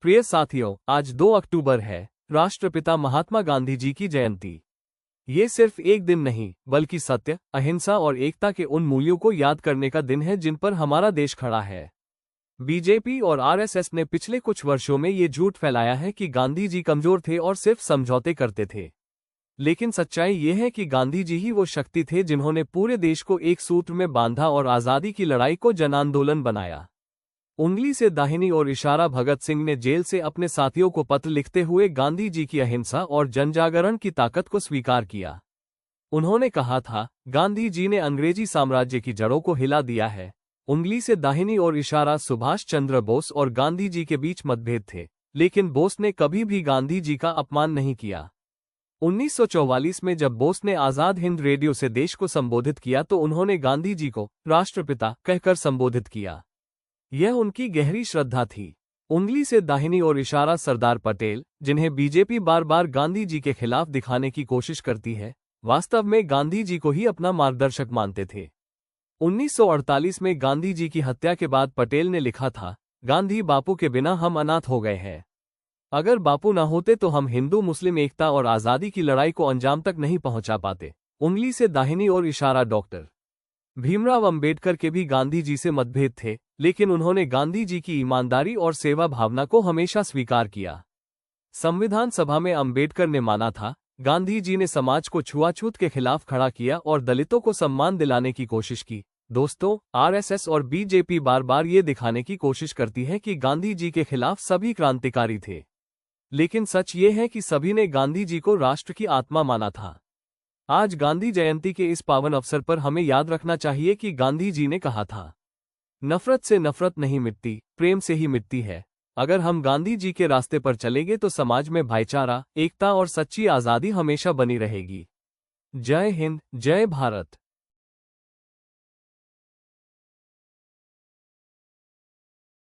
प्रिय साथियों, आज 2 अक्टूबर है, राष्ट्रपिता महात्मा गांधी जी की जयंती। ये सिर्फ एक दिन नहीं, बल्कि सत्य, अहिंसा और एकता के उन मूल्यों को याद करने का दिन है जिन पर हमारा देश खड़ा है। बीजेपी और आरएसएस ने पिछले कुछ वर्षों में ये झूठ फैलाया है कि गांधी जी कमजोर थे और सिर्फ समझौते करते थे। लेकिन सच्चाई ये है कि गांधी जी ही वो शक्ति थे जिन्होंने पूरे देश को एक सूत्र में बांधा और आज़ादी की लड़ाई को जन आंदोलन बनाया। उंगली से दाहिनी ओर इशारा भगत सिंह ने जेल से अपने साथियों को पत्र लिखते हुए गांधी जी की अहिंसा और जनजागरण की ताकत को स्वीकार किया। उन्होंने कहा था, गांधी जी ने अंग्रेजी साम्राज्य की जड़ों को हिला दिया है। उंगली से दाहिनी ओर इशारा सुभाष चंद्र बोस और गांधी जी के बीच मतभेद थे, लेकिन बोस ने कभी भी गांधी जी का अपमान नहीं किया। 1944 में जब बोस ने आजाद हिंद रेडियो से देश को संबोधित किया तो उन्होंने गांधी जी को राष्ट्रपिता कहकर संबोधित किया। यह उनकी गहरी श्रद्धा थी। उंगली से दाहिनी ओर इशारा सरदार पटेल, जिन्हें बीजेपी बार बार गांधी जी के खिलाफ दिखाने की कोशिश करती है, वास्तव में गांधी जी को ही अपना मार्गदर्शक मानते थे। 1948 में गांधी जी की हत्या के बाद पटेल ने लिखा था, गांधी बापू के बिना हम अनाथ हो गए हैं। अगर बापू न होते तो हम हिंदू मुस्लिम एकता और आज़ादी की लड़ाई को अंजाम तक नहीं पहुंचा पाते। उंगली से दाहिनी ओर इशारा डॉक्टर भीमराव अंबेडकर के भी गांधी जी से मतभेद थे, लेकिन उन्होंने गांधी जी की ईमानदारी और सेवा भावना को हमेशा स्वीकार किया। संविधान सभा में अंबेडकर ने माना था, गांधी जी ने समाज को छुआछूत के खिलाफ खड़ा किया और दलितों को सम्मान दिलाने की कोशिश की। दोस्तों, आरएसएस और बीजेपी बार बार ये दिखाने की कोशिश करती है कि गांधी जी के खिलाफ सभी क्रांतिकारी थे, लेकिन सच ये है कि सभी ने गांधी जी को राष्ट्र की आत्मा माना था। आज गांधी जयंती के इस पावन अवसर पर हमें याद रखना चाहिए कि गांधी जी ने कहा था, नफरत से नफरत नहीं मिटती, प्रेम से ही मिटती है। अगर हम गांधी जी के रास्ते पर चलेंगे तो समाज में भाईचारा, एकता और सच्ची आज़ादी हमेशा बनी रहेगी। जय हिंद, जय भारत।